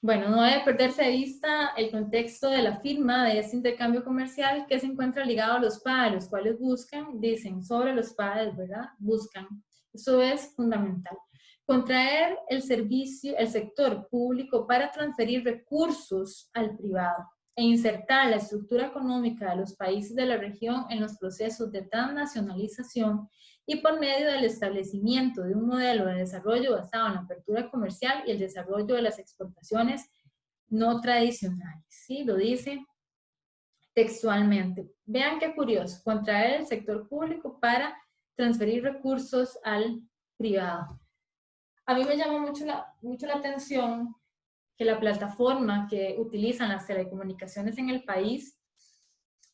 Bueno, no debe perderse de vista el contexto de la firma de este intercambio comercial que se encuentra ligado a los PAE, los cuales buscan, dicen sobre los PAE, ¿verdad? Buscan. Eso es fundamental. Contraer el sector público para transferir recursos al privado e insertar la estructura económica de los países de la región en los procesos de transnacionalización y por medio del establecimiento de un modelo de desarrollo basado en la apertura comercial y el desarrollo de las exportaciones no tradicionales. ¿Sí? Lo dice textualmente. Vean qué curioso, contraer el sector público para transferir recursos al privado. A mí me llama mucho la atención que la plataforma que utilizan las telecomunicaciones en el país,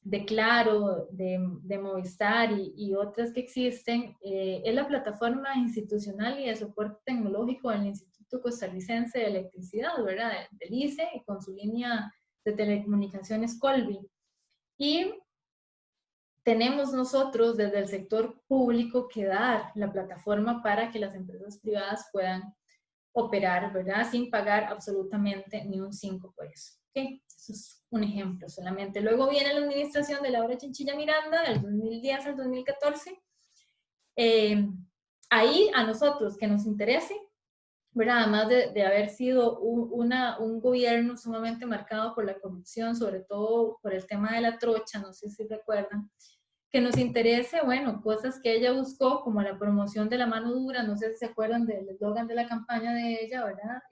de Claro, de Movistar y otras que existen, es la plataforma institucional y de soporte tecnológico del Instituto Costarricense de Electricidad, ¿verdad?, del ICE, con su línea de telecomunicaciones Colby. Y tenemos nosotros desde el sector público que dar la plataforma para que las empresas privadas puedan operar, ¿verdad?, sin pagar absolutamente ni un 5 por eso. ¿Okay? Eso es un ejemplo solamente. Luego viene la administración de Laura Chinchilla Miranda, del 2010 al 2014. Ahí a nosotros que nos interese, ¿verdad?, además de haber sido un gobierno sumamente marcado por la corrupción, sobre todo por el tema de la trocha, no sé si recuerdan, que nos interese, bueno, cosas que ella buscó, como la promoción de la mano dura, no sé si se acuerdan del eslogan de la campaña de ella, ¿verdad?,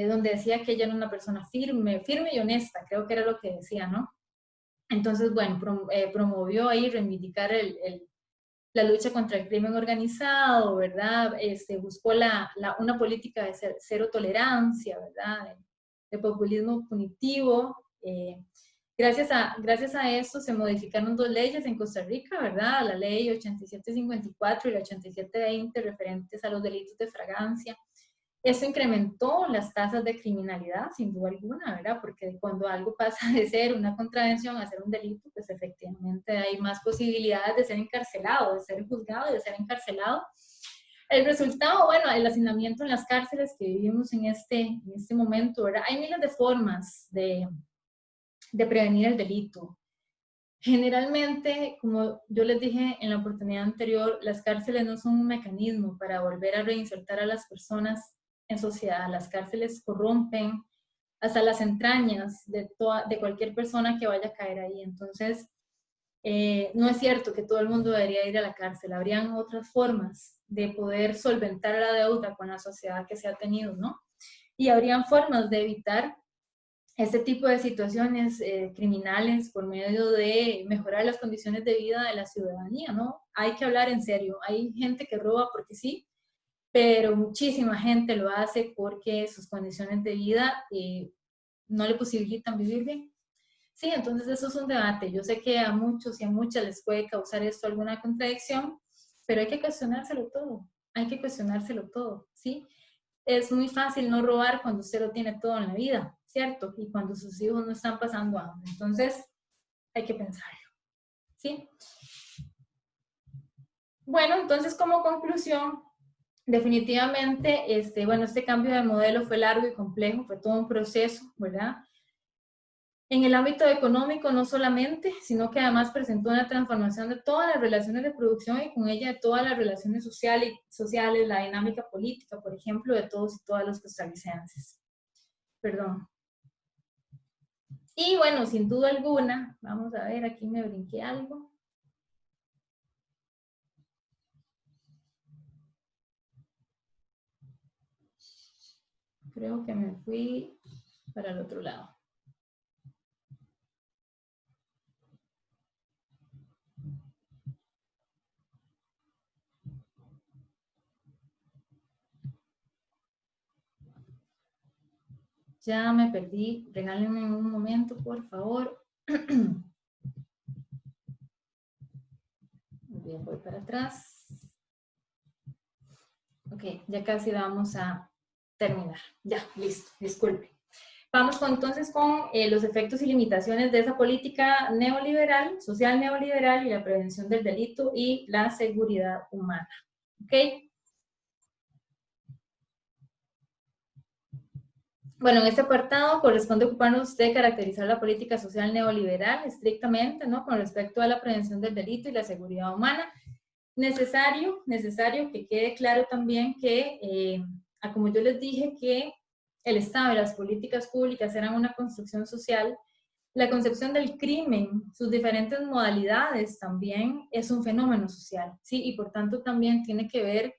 donde decía que ella era una persona firme y honesta, creo que era lo que decía, ¿no? Entonces, bueno, promovió ahí reivindicar la lucha contra el crimen organizado, ¿verdad? Buscó una política de cero tolerancia, ¿verdad?, de populismo punitivo. Gracias a esto se modificaron 2 leyes en Costa Rica, ¿verdad? La ley 8754 y la 8720 referentes a los delitos de fragancia Eso incrementó las tasas de criminalidad, sin duda alguna, ¿verdad? Porque cuando algo pasa de ser una contravención a ser un delito, pues efectivamente hay más posibilidades de ser encarcelado, de ser juzgado y de ser encarcelado. El resultado, bueno, el hacinamiento en las cárceles que vivimos en este momento, ¿verdad? Hay miles de formas de prevenir el delito. Generalmente, como yo les dije en la oportunidad anterior, las cárceles no son un mecanismo para volver a reinsertar a las personas en sociedad. Las cárceles corrompen hasta las entrañas de cualquier persona que vaya a caer ahí. Entonces, no es cierto que todo el mundo debería ir a la cárcel. Habrían otras formas de poder solventar la deuda con la sociedad que se ha tenido, ¿no? Y habrían formas de evitar este tipo de situaciones criminales por medio de mejorar las condiciones de vida de la ciudadanía, ¿no? Hay que hablar en serio. Hay gente que roba porque sí, pero muchísima gente lo hace porque sus condiciones de vida no le posibilitan vivir bien. Sí, entonces eso es un debate. Yo sé que a muchos y a muchas les puede causar esto alguna contradicción, pero hay que cuestionárselo todo. Hay que cuestionárselo todo, ¿sí? Es muy fácil no robar cuando usted lo tiene todo en la vida, ¿cierto? Y cuando sus hijos no están pasando hambre. Entonces, hay que pensarlo, ¿sí? Bueno, entonces como conclusión, definitivamente, bueno, este cambio de modelo fue largo y complejo, fue todo un proceso, ¿verdad? En el ámbito económico no solamente, sino que además presentó una transformación de todas las relaciones de producción y con ella de todas las relaciones sociales, la dinámica política, por ejemplo, de todos y todas los costarricenses. Perdón. Y bueno, sin duda alguna, vamos a ver, aquí me brinqué algo. Creo que me fui para el otro lado. Ya me perdí, regálenme un momento, por favor. Muy bien, voy para atrás. Ok, ya casi vamos a terminar. Ya, listo, disculpe. Vamos entonces con los efectos y limitaciones de esa política neoliberal, social neoliberal y la prevención del delito y la seguridad humana. ¿Ok? Bueno, en este apartado corresponde ocuparnos de caracterizar la política social neoliberal estrictamente, ¿no? Con respecto a la prevención del delito y la seguridad humana. Necesario que quede claro también que, como yo les dije, que el Estado y las políticas públicas eran una construcción social, la concepción del crimen, sus diferentes modalidades también es un fenómeno social, ¿sí? Y por tanto también tiene que ver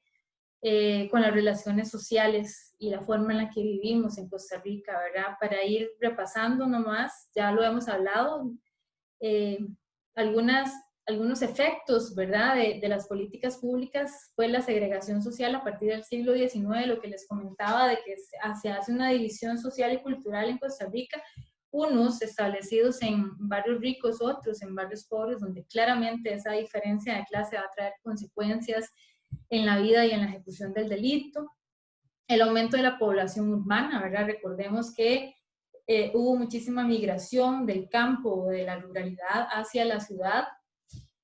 con las relaciones sociales y la forma en la que vivimos en Costa Rica, ¿verdad? Para ir repasando nomás, ya lo hemos hablado, eh, algunos efectos, ¿verdad? De las políticas públicas fue la segregación social a partir del siglo XIX, lo que les comentaba de que se hace una división social y cultural en Costa Rica, unos establecidos en barrios ricos, otros en barrios pobres, donde claramente esa diferencia de clase va a traer consecuencias en la vida y en la ejecución del delito. El aumento de la población urbana, ¿verdad? Recordemos que hubo muchísima migración del campo o de la ruralidad hacia la ciudad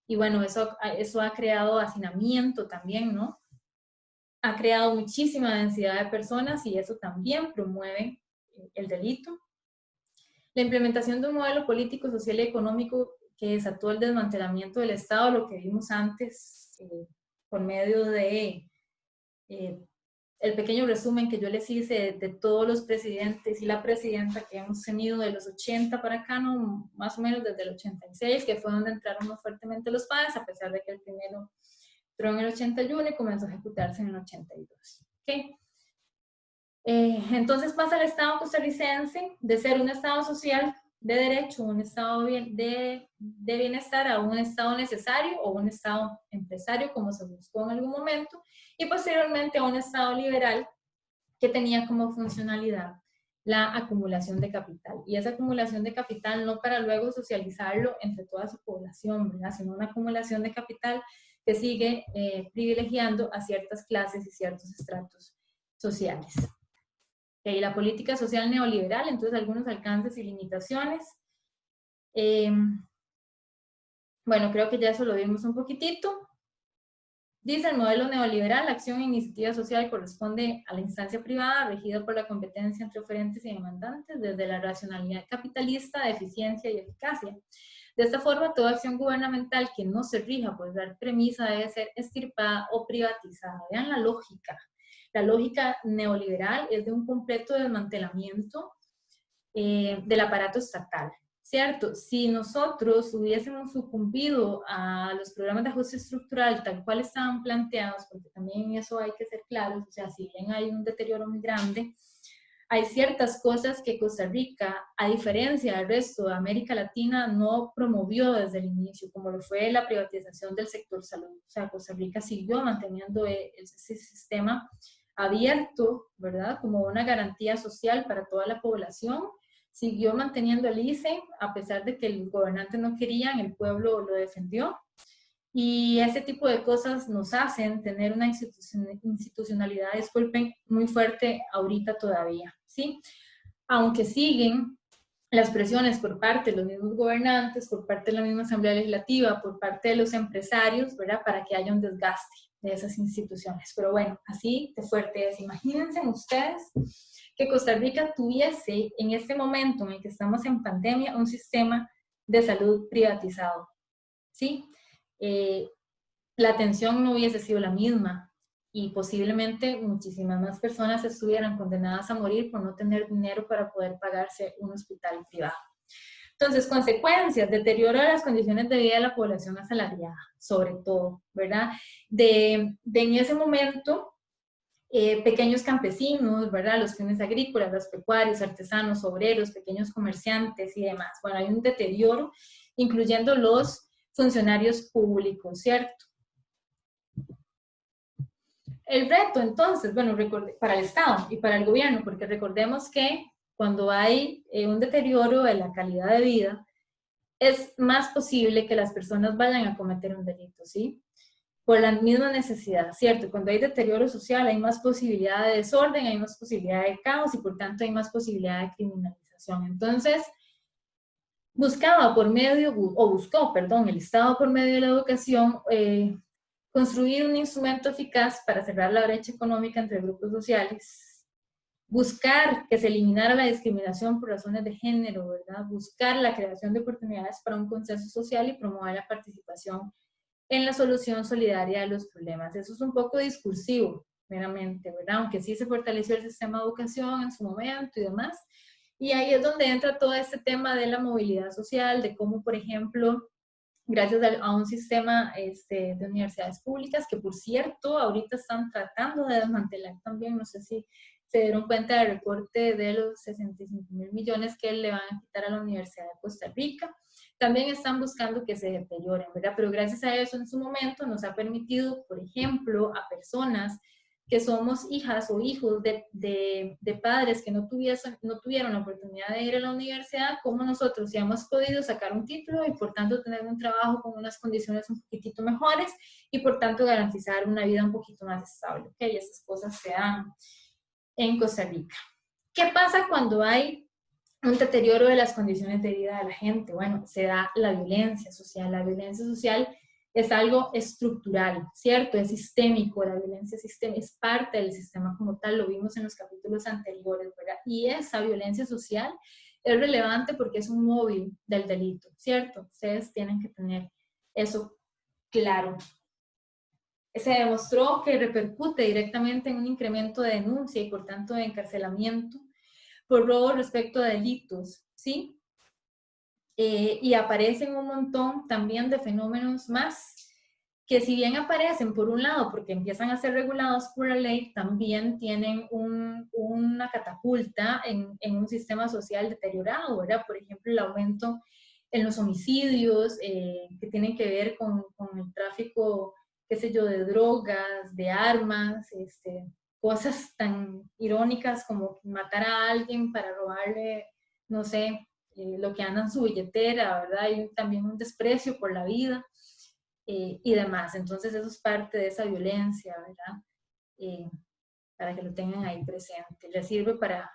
y bueno, eso ha creado hacinamiento también, ¿no? Ha creado muchísima densidad de personas y eso también promueve el delito. La implementación de un modelo político, social y económico que desató el desmantelamiento del Estado, lo que vimos antes por medio de el pequeño resumen que yo les hice de todos los presidentes y la presidenta que hemos tenido de los 80 para acá, ¿no? Más o menos desde el 86, que fue donde entraron más fuertemente los padres, a pesar de que el primero entró en el 81 y comenzó a ejecutarse en el 82. ¿Okay? Entonces pasa el Estado costarricense de ser un Estado social de derecho, un Estado de bienestar, a un Estado necesario o un Estado empresario, como se buscó en algún momento, y posteriormente a un Estado liberal que tenía como funcionalidad la acumulación de capital. Y esa acumulación de capital no para luego socializarlo entre toda su población, ¿verdad? Sino una acumulación de capital que sigue privilegiando a ciertas clases y ciertos estratos sociales. Okay, la política social neoliberal, entonces algunos alcances y limitaciones. Bueno, creo que ya eso lo vimos un poquitito. Dice el modelo neoliberal, la acción e iniciativa social corresponde a la instancia privada regida por la competencia entre oferentes y demandantes desde la racionalidad capitalista de eficiencia y eficacia. De esta forma, toda acción gubernamental que no se rija por la premisa debe ser extirpada o privatizada. Vean la lógica. La lógica neoliberal es de un completo desmantelamiento del aparato estatal. ¿Cierto? Si nosotros hubiésemos sucumbido a los programas de ajuste estructural tal cual estaban planteados, porque también eso hay que ser claros, o sea, si bien hay un deterioro muy grande, hay ciertas cosas que Costa Rica, a diferencia del resto de América Latina, no promovió desde el inicio, como lo fue la privatización del sector salud. O sea, Costa Rica siguió manteniendo ese sistema abierto, ¿verdad? Como una garantía social para toda la población. Siguió manteniendo el ICE, a pesar de que los gobernantes no querían, el pueblo lo defendió. Y ese tipo de cosas nos hacen tener una institucionalidad, disculpen, muy fuerte ahorita todavía, ¿sí? Aunque siguen las presiones por parte de los mismos gobernantes, por parte de la misma Asamblea Legislativa, por parte de los empresarios, ¿verdad? Para que haya un desgaste de esas instituciones. Pero bueno, así de fuerte es. Imagínense ustedes que Costa Rica tuviese en este momento en el que estamos en pandemia un sistema de salud privatizado, ¿sí? La atención no hubiese sido la misma y posiblemente muchísimas más personas estuvieran condenadas a morir por no tener dinero para poder pagarse un hospital privado. Entonces, consecuencias, deterioro de las condiciones de vida de la población asalariada, sobre todo, ¿verdad? En ese momento, pequeños campesinos, ¿verdad? Los fines agrícolas, los pecuarios, artesanos, obreros, pequeños comerciantes y demás. Bueno, hay un deterioro, incluyendo los funcionarios públicos, ¿cierto? El reto, entonces, bueno, para el Estado y para el gobierno, porque recordemos que cuando hay un deterioro de la calidad de vida, es más posible que las personas vayan a cometer un delito, ¿sí? Por la misma necesidad, ¿cierto? Cuando hay deterioro social hay más posibilidad de desorden, hay más posibilidad de caos y por tanto hay más posibilidad de criminalización. Entonces, buscó, el Estado por medio de la educación, construir un instrumento eficaz para cerrar la brecha económica entre grupos sociales, buscar que se eliminara la discriminación por razones de género, ¿verdad? Buscar la creación de oportunidades para un consenso social y promover la participación en la solución solidaria de los problemas. Eso es un poco discursivo, meramente, ¿verdad? Aunque sí se fortaleció el sistema de educación en su momento y demás. Y ahí es donde entra todo este tema de la movilidad social, de cómo, por ejemplo, gracias a un sistema de universidades públicas, que por cierto, ahorita están tratando de desmantelar también, no sé si se dieron cuenta del recorte de los 65.000 millones que le van a quitar a la Universidad de Costa Rica. También están buscando que se deterioren, ¿verdad? Pero gracias a eso en su momento nos ha permitido, por ejemplo, a personas que somos hijas o hijos de padres que no tuvieron la oportunidad de ir a la universidad, como nosotros ya hemos podido sacar un título y por tanto tener un trabajo con unas condiciones un poquitito mejores y por tanto garantizar una vida un poquito más estable. ¿Okay? Y esas cosas se dan en Costa Rica. ¿Qué pasa cuando hay un deterioro de las condiciones de vida de la gente? Bueno, se da la violencia social. La violencia social es algo estructural, ¿cierto? Es sistémico, la violencia es parte del sistema como tal, lo vimos en los capítulos anteriores, ¿verdad? Y esa violencia social es relevante porque es un móvil del delito, ¿cierto? Ustedes tienen que tener eso claro. Se demostró que repercute directamente en un incremento de denuncia y por tanto de encarcelamiento por robo respecto a delitos, ¿sí? Y aparecen un montón también de fenómenos más que si bien aparecen por un lado porque empiezan a ser regulados por la ley, también tienen una catapulta en un sistema social deteriorado, ¿verdad? Por ejemplo, el aumento en los homicidios que tienen que ver con el tráfico, qué sé yo, de drogas, de armas, cosas tan irónicas como matar a alguien para robarle, no sé, lo que anda en su billetera, ¿verdad? Y también un desprecio por la vida y demás. Entonces eso es parte de esa violencia, ¿verdad? para que lo tengan ahí presente. Les sirve para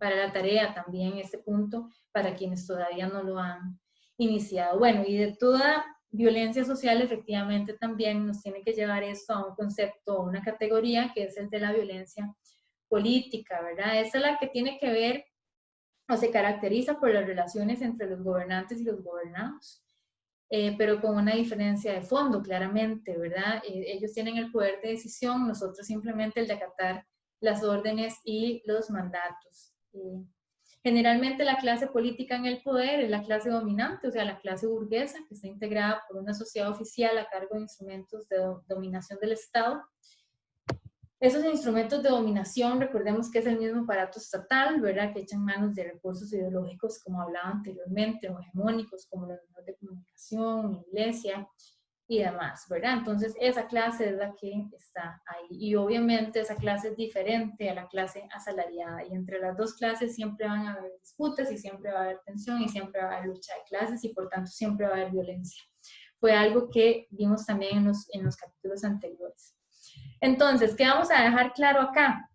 la tarea también este punto, para quienes todavía no lo han iniciado. Bueno, y de toda violencia social, efectivamente, también nos tiene que llevar esto a un concepto, a una categoría, que es el de la violencia política, ¿verdad? Esa es la que tiene que ver o se caracteriza por las relaciones entre los gobernantes y los gobernados, pero con una diferencia de fondo, claramente, ¿verdad? Ellos tienen el poder de decisión, nosotros simplemente el de acatar las órdenes y los mandatos. Generalmente la clase política en el poder es la clase dominante, o sea, la clase burguesa, que está integrada por una sociedad oficial a cargo de instrumentos de dominación del Estado. Esos instrumentos de dominación, recordemos que es el mismo aparato estatal, ¿verdad? Que echan manos de recursos ideológicos, como hablaba anteriormente, o hegemónicos, como los medios de comunicación, iglesia y demás, ¿verdad? Entonces, esa clase es la que está ahí. Y obviamente esa clase es diferente a la clase asalariada. Y entre las dos clases siempre van a haber disputas y siempre va a haber tensión y siempre va a haber lucha de clases y por tanto siempre va a haber violencia. Fue algo que vimos también en los capítulos anteriores. Entonces, ¿qué vamos a dejar claro acá?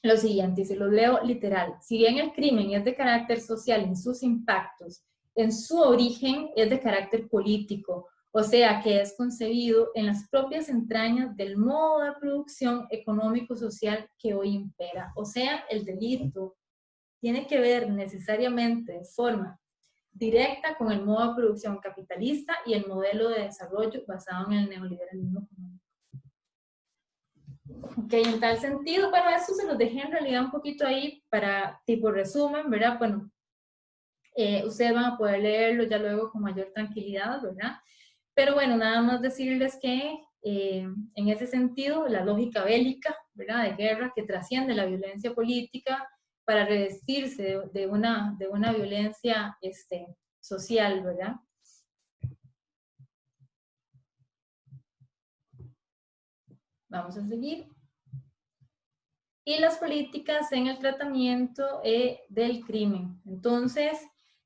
Lo siguiente, y se lo leo literal. Si bien el crimen es de carácter social en sus impactos, en su origen es de carácter político, o sea que es concebido en las propias entrañas del modo de producción económico-social que hoy impera. O sea, el delito tiene que ver necesariamente de forma directa con el modo de producción capitalista y el modelo de desarrollo basado en el neoliberalismo económico. Ok, en tal sentido, bueno, esto se los dejé en realidad un poquito ahí para tipo resumen, ¿verdad? Bueno, ustedes van a poder leerlo ya luego con mayor tranquilidad, ¿verdad? Pero bueno, nada más decirles que en ese sentido, la lógica bélica, ¿verdad? De guerra que trasciende la violencia política para revestirse de una violencia social, ¿verdad? Vamos a seguir. Y las políticas en el tratamiento del crimen. Entonces,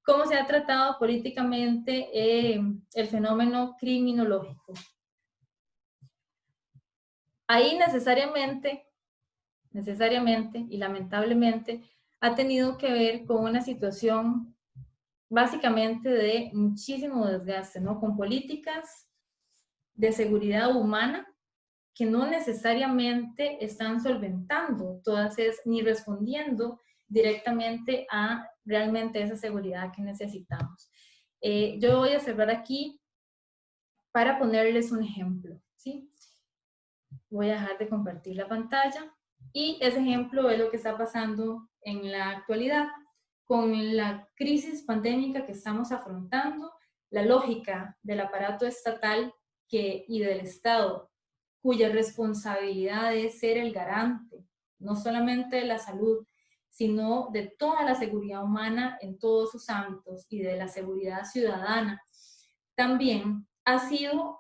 ¿cómo se ha tratado políticamente el fenómeno criminológico? Ahí necesariamente y lamentablemente ha tenido que ver con una situación básicamente de muchísimo desgaste, ¿no? Con políticas de seguridad humana que no necesariamente están solventando todas ni respondiendo directamente a realmente esa seguridad que necesitamos. Yo voy a cerrar aquí para ponerles un ejemplo, ¿sí? Voy a dejar de compartir la pantalla y ese ejemplo es lo que está pasando en la actualidad con la crisis pandémica que estamos afrontando, la lógica del aparato estatal y del Estado, cuya responsabilidad es ser el garante, no solamente de la salud, sino de toda la seguridad humana en todos sus ámbitos y de la seguridad ciudadana, también ha sido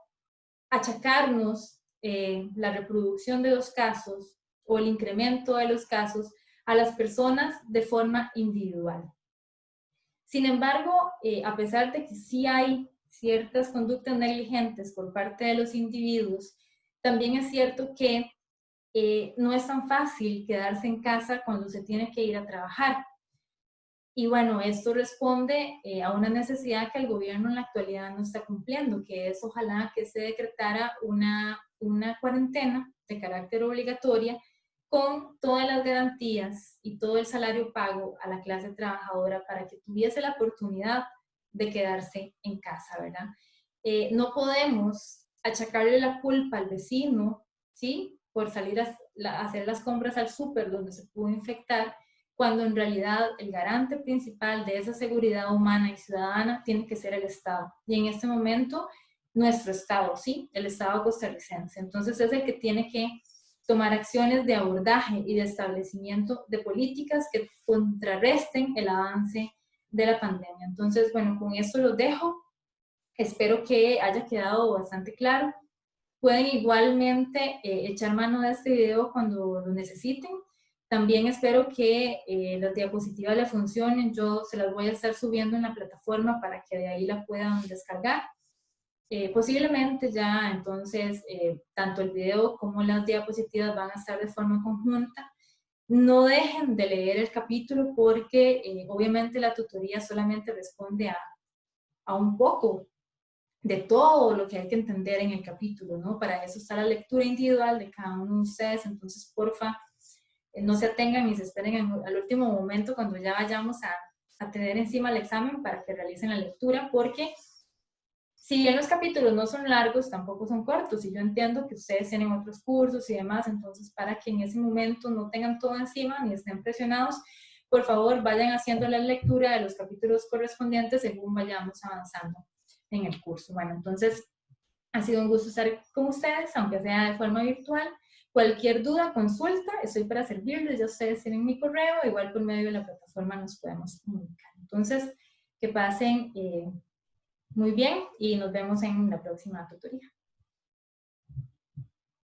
achacarnos la reproducción de los casos o el incremento de los casos a las personas de forma individual. Sin embargo, a pesar de que sí hay ciertas conductas negligentes por parte de los individuos, también es cierto que no es tan fácil quedarse en casa cuando se tiene que ir a trabajar. Y bueno, esto responde a una necesidad que el gobierno en la actualidad no está cumpliendo, que es ojalá que se decretara una cuarentena de carácter obligatoria con todas las garantías y todo el salario pago a la clase trabajadora para que tuviese la oportunidad de quedarse en casa, ¿verdad? No podemos achacarle la culpa al vecino, ¿sí? Por salir a hacer las compras al súper donde se pudo infectar, cuando en realidad el garante principal de esa seguridad humana y ciudadana tiene que ser el Estado. Y en este momento, nuestro Estado, ¿sí? El Estado costarricense. Entonces es el que tiene que tomar acciones de abordaje y de establecimiento de políticas que contrarresten el avance de la pandemia. Entonces, bueno, con esto los dejo. Espero que haya quedado bastante claro. Pueden igualmente echar mano de este video cuando lo necesiten. También espero que las diapositivas le funcionen. Yo se las voy a estar subiendo en la plataforma para que de ahí la puedan descargar. Posiblemente ya entonces tanto el video como las diapositivas van a estar de forma conjunta. No dejen de leer el capítulo porque obviamente la tutoría solamente responde a un poco de todo lo que hay que entender en el capítulo, ¿no? Para eso está la lectura individual de cada uno de ustedes, entonces porfa, no se atengan y se esperen al último momento cuando ya vayamos a tener encima el examen para que realicen la lectura, porque si bien los capítulos no son largos, tampoco son cortos, y yo entiendo que ustedes tienen otros cursos y demás, entonces para que en ese momento no tengan todo encima ni estén presionados, por favor vayan haciendo la lectura de los capítulos correspondientes según vayamos avanzando en el curso. Bueno, entonces ha sido un gusto estar con ustedes, aunque sea de forma virtual. Cualquier duda, consulta, estoy para servirles, ya ustedes tienen mi correo, igual por medio de la plataforma nos podemos comunicar. Entonces, que pasen muy bien y nos vemos en la próxima tutoría.